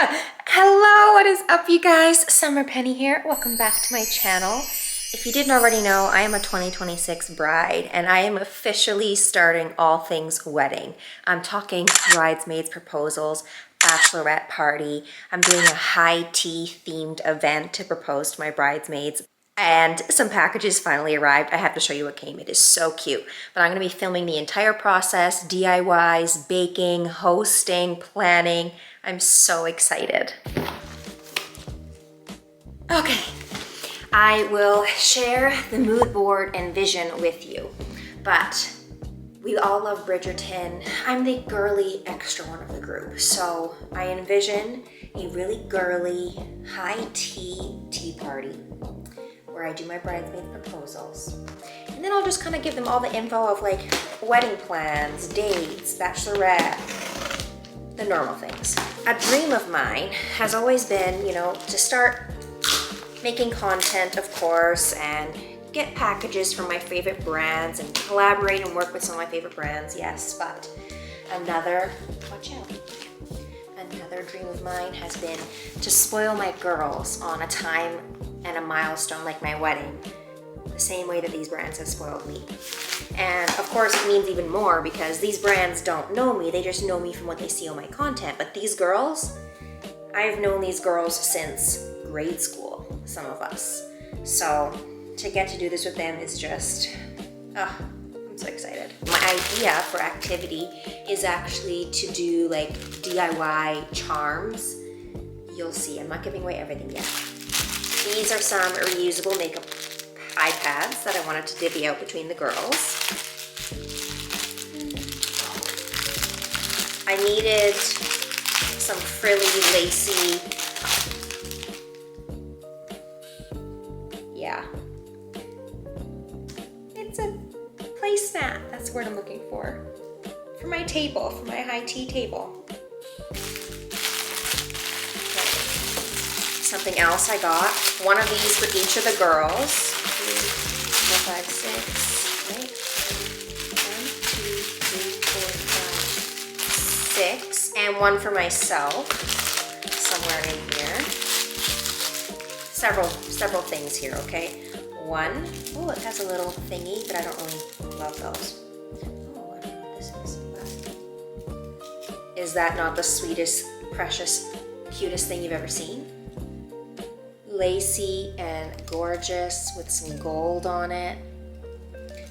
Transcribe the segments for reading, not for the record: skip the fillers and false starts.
Hello, what is up, you guys? Summer Penny here. Welcome back to my channel. If you didn't already know, I am a 2026 bride and I am officially starting all things wedding. I'm talking bridesmaids proposals, bachelorette party. I'm doing a high tea themed event to propose to my bridesmaids. And some packages finally arrived. I have to show you what came. It is so cute. But I'm going to be filming the entire process, DIYs, baking, hosting, planning. I'm so excited. Okay, I will share the mood board and vision with you, but we all love Bridgerton. I'm the girly extra one of the group, so I envision a really girly, high tea party where I do my bridesmaid proposals. And then I'll just kind of give them all the info of like wedding plans, dates, bachelorette, the normal things. A dream of mine has always been, you know, to start making content, of course, and get packages from my favorite brands and collaborate and work with some of my favorite brands, yes, but another dream of mine has been to spoil my girls on a time and a milestone like my wedding, the same way that these brands have spoiled me. And of course it means even more because these brands don't know me, they just know me from what they see on my content. But these girls, I've known these girls since grade school, some of us. So to get to do this with them is just, I'm so excited. My idea for activity is actually to do like DIY charms. You'll see, I'm not giving away everything yet. These are some reusable makeup iPads that I wanted to divvy out between the girls. I needed some frilly, lacy, yeah. It's a placemat, that's the word I'm looking for my table, for my high tea table. Something else I got, one of these for each of the girls. 3, 4, 5, 6, right? 1, 2, 3, 4, 5, 6, and one for myself, somewhere in here. Several things here, okay? One, oh, it has a little thingy, but I don't really love those. Oh, I don't know what this is. Is that not the sweetest, precious, cutest thing you've ever seen? Lacy and gorgeous with some gold on it.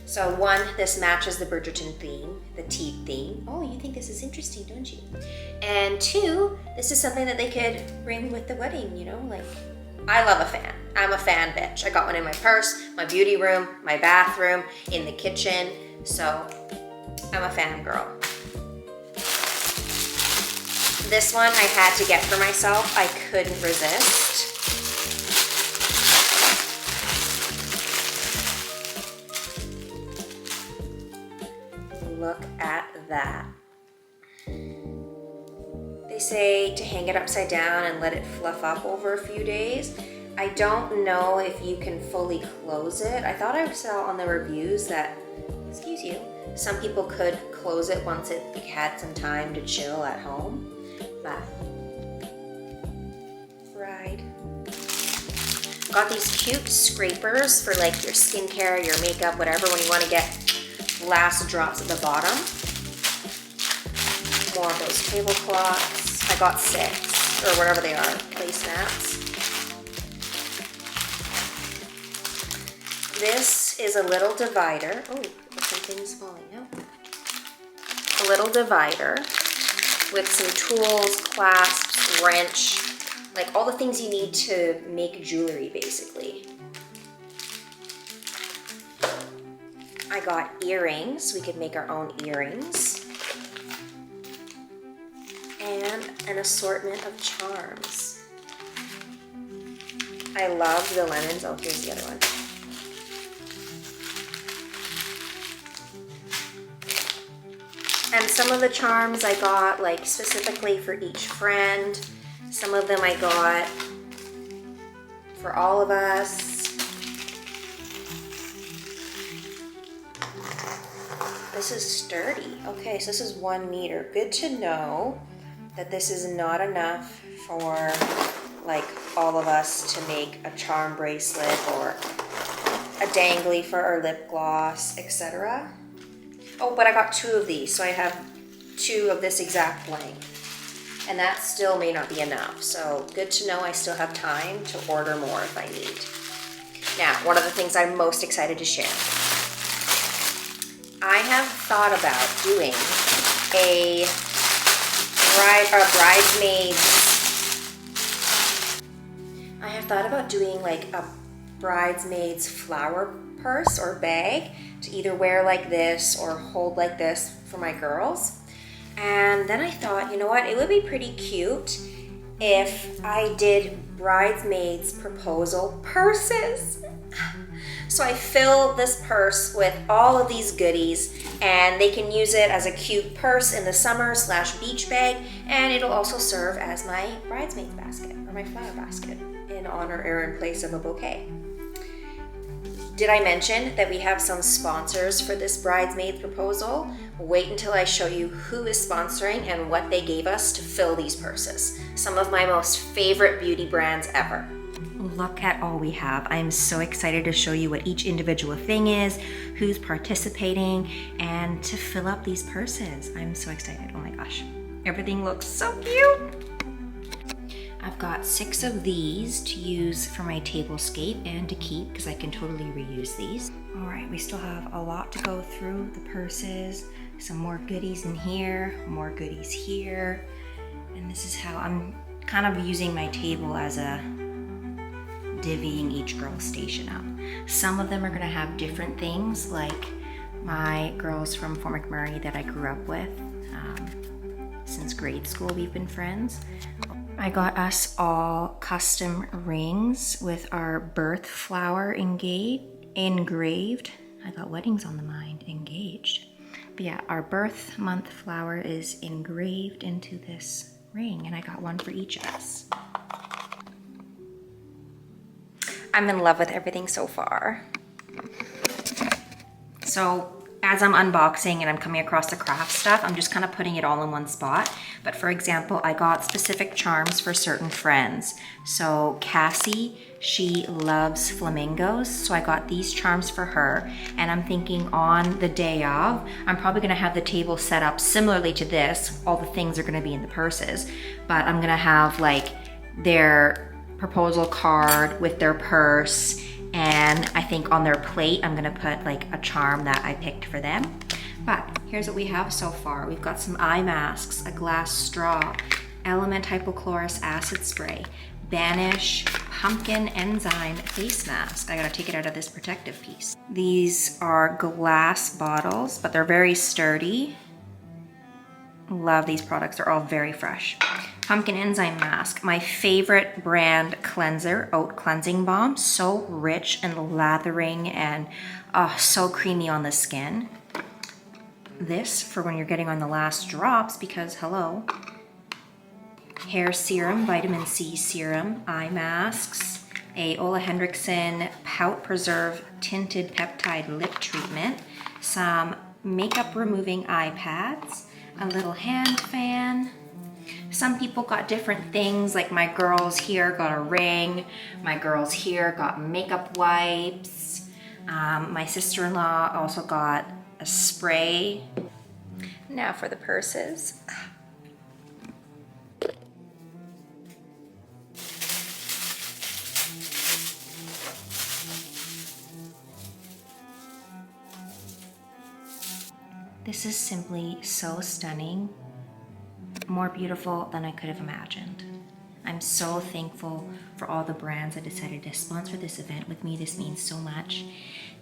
So one, this matches the Bridgerton theme, the tea theme. Oh, you think this is interesting, don't you? And two, this is something that they could bring with the wedding, you know, like, I love a fan. I'm a fan bitch. I got one in my purse, my beauty room, my bathroom, in the kitchen. So I'm a fan girl. This one I had to get for myself. I couldn't resist. Look at that. They say to hang it upside down and let it fluff up over a few days. I don't know if you can fully close it. I thought I saw on the reviews that, excuse you, some people could close it once it had some time to chill at home. But, bride. Got these cute scrapers for like your skincare, your makeup, whatever, when you want to get last drops at the bottom. More of those tablecloths. I got 6, or whatever they are, placemats. This is a little divider. Oh, something's falling out. A little divider with some tools, clasps, wrench, like all the things you need to make jewelry, basically. I got earrings. We could make our own earrings. And an assortment of charms. I love the lemons. Oh, here's the other one. And some of the charms I got like specifically for each friend. Some of them I got for all of us. This is sturdy. Okay, so this is 1 meter. Good to know. that this is not enough for like all of us to make a charm bracelet or a dangly for our lip gloss, etc. Oh, but I got 2 of these, so I have 2 of this exact length. And that still may not be enough, so good to know I still have time to order more if I need. Now, one of the things I'm most excited to share. I have thought about doing a bridesmaids. I have thought about doing like a bridesmaids flower purse or bag to either wear like this or hold like this for my girls. And then I thought, you know what, it would be pretty cute if I did bridesmaids proposal purses. So I fill this purse with all of these goodies, and they can use it as a cute purse in the summer / beach bag, and it'll also serve as my bridesmaids basket or my flower basket in honor or in place of a bouquet. Did I mention that we have some sponsors for this bridesmaid proposal? Wait until I show you who is sponsoring and what they gave us to fill these purses. Some of my most favorite beauty brands ever. Look at all we have. I'm so excited to show you what each individual thing is, who's participating, and to fill up these purses. I'm so excited, oh my gosh. Everything looks so cute. I've got 6 of these to use for my tablescape and to keep because I can totally reuse these. All right, we still have a lot to go through the purses. Some more goodies in here, more goodies here. And this is how I'm kind of using my table as a divvying each girl's station up. Some of them are gonna have different things, like my girls from Fort McMurray that I grew up with. Since grade school, we've been friends. I got us all custom rings with our birth flower engraved. I got weddings on the mind, engaged. But yeah, our birth month flower is engraved into this ring, and I got one for each of us. I'm in love with everything so far. So as I'm unboxing and I'm coming across the craft stuff, I'm just kind of putting it all in one spot. But for example, I got specific charms for certain friends. So Cassie, she loves flamingos, so I got these charms for her. And I'm thinking on the day of, I'm probably gonna have the table set up similarly to this. All the things are gonna be in the purses, but I'm gonna have like their proposal card with their purse, and I think on their plate, I'm gonna put like a charm that I picked for them. But here's what we have so far. We've got some eye masks, a glass straw, Element Hypochlorous Acid Spray, Banish Pumpkin Enzyme Face Mask. I gotta take it out of this protective piece. These are glass bottles, but they're very sturdy. Love these products, they're all very fresh. Pumpkin Enzyme Mask, my favorite brand cleanser, Oat Cleansing Balm. So rich and lathering and so creamy on the skin. This for when you're getting on the last drops because hello. Hair serum, Vitamin C Serum, eye masks, a Ole Henriksen Pout Preserve Tinted Peptide Lip Treatment, some makeup removing eye pads, a little hand fan. Some people got different things, like my girls here got a ring, my girls here got makeup wipes, my sister-in-law also got a spray. Now for the purses. This is simply so stunning. More beautiful than I could have imagined. I'm so thankful for all the brands that decided to sponsor this event with me. This means so much.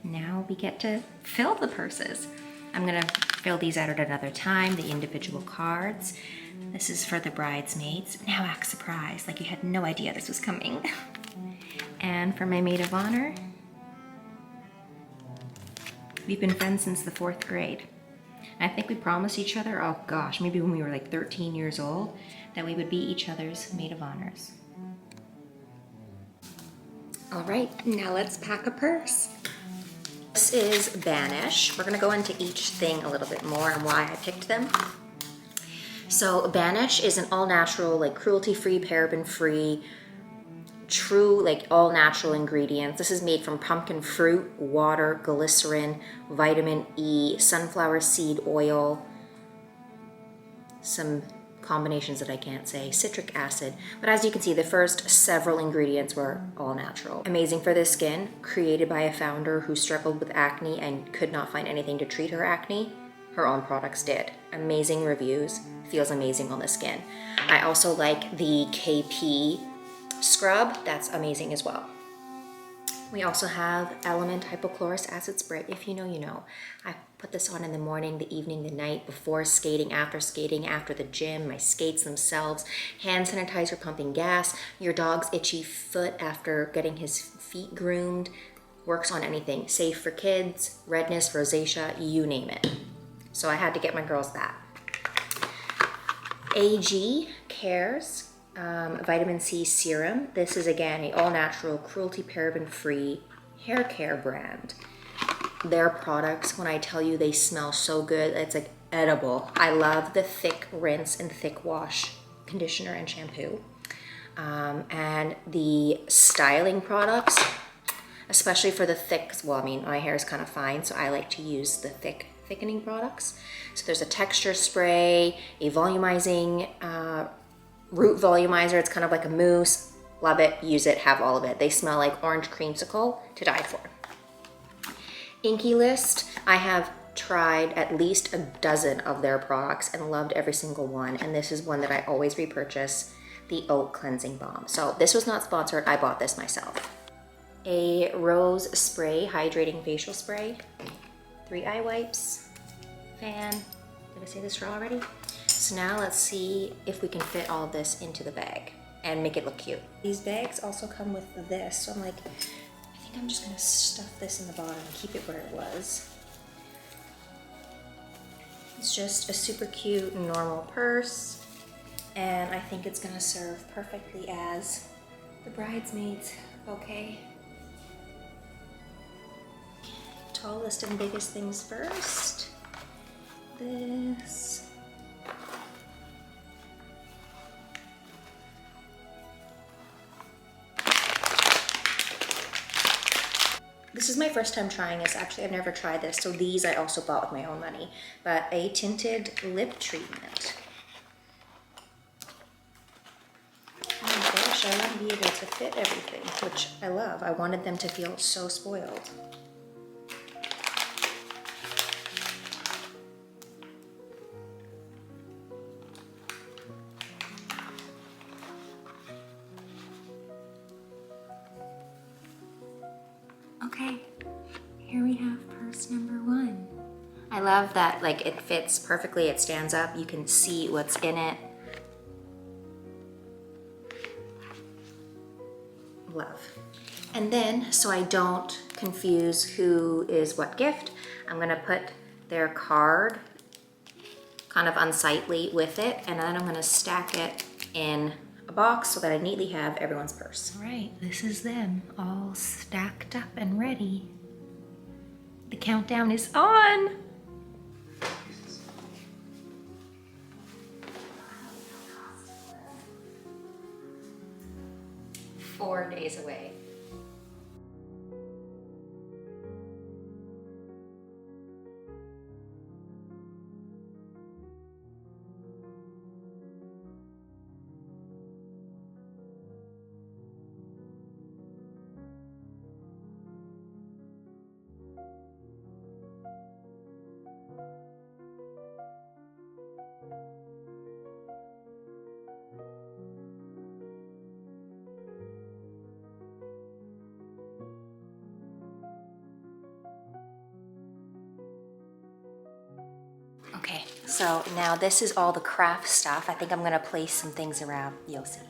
Now we get to fill the purses. I'm gonna fill these out at another time, the individual cards. This is for the bridesmaids. Now act surprised, like you had no idea this was coming. And for my maid of honor, we've been friends since the 4th grade. I think we promised each other, oh gosh, maybe when we were like 13 years old, that we would be each other's maid of honors. All right, now let's pack a purse. This is Banish. We're gonna go into each thing a little bit more and why I picked them. So Banish is an all-natural, like cruelty-free, paraben-free, true, like all natural ingredients. This is made from pumpkin fruit, water, glycerin, vitamin E, sunflower seed oil, some combinations that I can't say, citric acid. But as you can see, the first several ingredients were all natural. Amazing for the skin, created by a founder who struggled with acne and could not find anything to treat her acne. Her own products did. Amazing reviews, feels amazing on the skin. I also like the KP scrub, that's amazing as well. We also have Element Hypochlorous Acid Spray. If you know, you know. I put this on in the morning, the evening, the night, before skating, after the gym, my skates themselves, hand sanitizer pumping gas, your dog's itchy foot after getting his feet groomed, works on anything. Safe for kids, redness, rosacea, you name it. So I had to get my girls that. AG Cares Vitamin C Serum. This is again an all-natural, cruelty paraben-free hair care brand. Their products, when I tell you they smell so good, it's like edible. I love the thick rinse and thick wash conditioner and shampoo. And the styling products, especially for the thick, well, I mean, my hair is kind of fine, so I like to use the thickening products. So there's a texture spray, a volumizing root volumizer. It's kind of like a mousse. Love it, use it, have all of it. They smell like orange creamsicle, to die for. Inky List, I have tried at least a dozen of their products and loved every single one. And this is one that I always repurchase, the Oat Cleansing Balm. So this was not sponsored, I bought this myself. A Rose Spray Hydrating Facial Spray, 3 eye wipes, fan. Did I say this already? So now let's see if we can fit all of this into the bag and make it look cute. These bags also come with this, so I'm like, I think I'm just gonna stuff this in the bottom and keep it where it was. It's just a super cute normal purse, and I think it's gonna serve perfectly as the Bridesmaids bouquet. Tallest and biggest things first. This. This is my first time trying this. Actually, I've never tried this. So these I also bought with my own money. But a tinted lip treatment. Oh my gosh, I want to be able to fit everything, which I love. I wanted them to feel so spoiled. Okay, here we have purse number 1. I love that, like, it fits perfectly, it stands up, you can see what's in it. Love. And then, so I don't confuse who is what gift, I'm gonna put their card kind of unsightly with it, and then I'm gonna stack it in a box so that I neatly have everyone's purse. All right, this is them all stacked up and ready. The countdown is on. Four days away. Okay, so now this is all the craft stuff. I think I'm gonna place some things around. You'll see.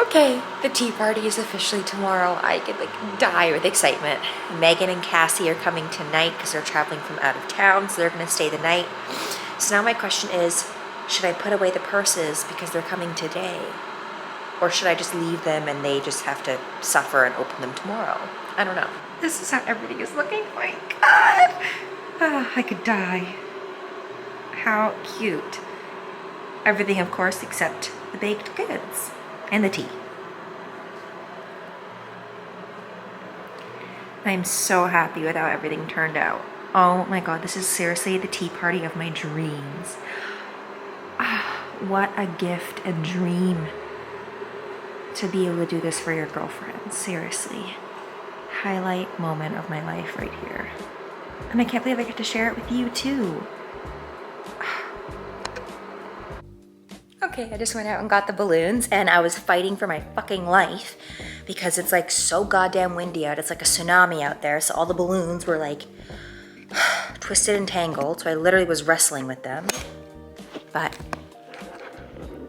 Okay, the tea party is officially tomorrow. I could like die with excitement. Megan and Cassie are coming tonight because they're traveling from out of town, so they're gonna stay the night. So now my question is, should I put away the purses because they're coming today? Or should I just leave them and they just have to suffer and open them tomorrow? I don't know. This is how everything is looking. Oh my God. I could die. How cute. Everything, of course, except the baked goods and the tea. I'm so happy with how everything turned out. Oh my God, this is seriously the tea party of my dreams. What a gift and dream to be able to do this for your girlfriend. Seriously. Highlight moment of my life right here. And I can't believe I get to share it with you too. Okay, I just went out and got the balloons and I was fighting for my fucking life because it's like so goddamn windy out. It's like a tsunami out there. So all the balloons were like twisted and tangled. So I literally was wrestling with them. But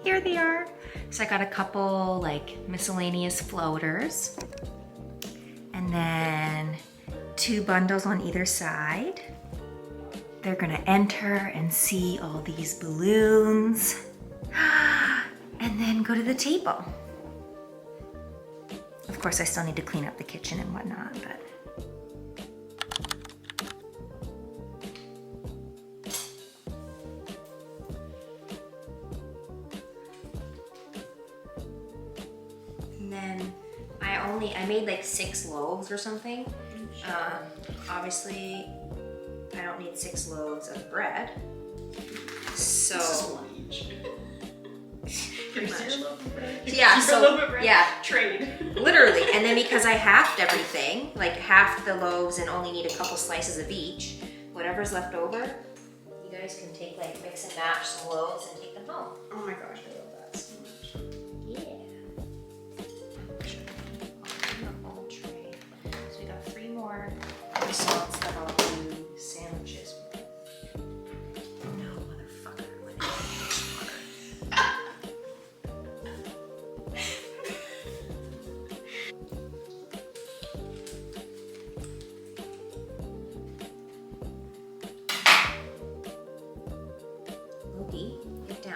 here they are. So I got a couple like miscellaneous floaters and then 2 bundles on either side. They're gonna enter and see all these balloons and then go to the table. Of course, I still need to clean up the kitchen and whatnot, but. And then I made like 6 loaves or something. Obviously, I don't need 6 loaves of bread. So. This is 1 each. Here's your loaf of bread. Yeah, Here's so, your loaf of bread. Yeah. Trade. Literally, and then because I halved everything, like half the loaves and only need a couple slices of each, whatever's left over, you guys can take like mix and match some loaves and take them home. Oh my gosh, I love that so much. Yeah. The whole tray. So we got 3 more croissants that I'll do sandwiches with. No, motherfucker. Loki, get down.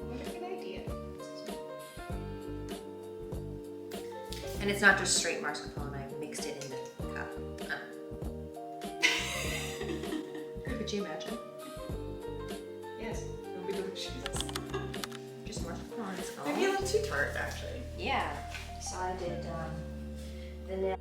What a good idea. And it's not just straight mascarpone, I mixed it in the cup. Could you imagine? Yes, it would be delicious. Just mascarpone is Maybe a little too tart, actually. Yeah. So I did the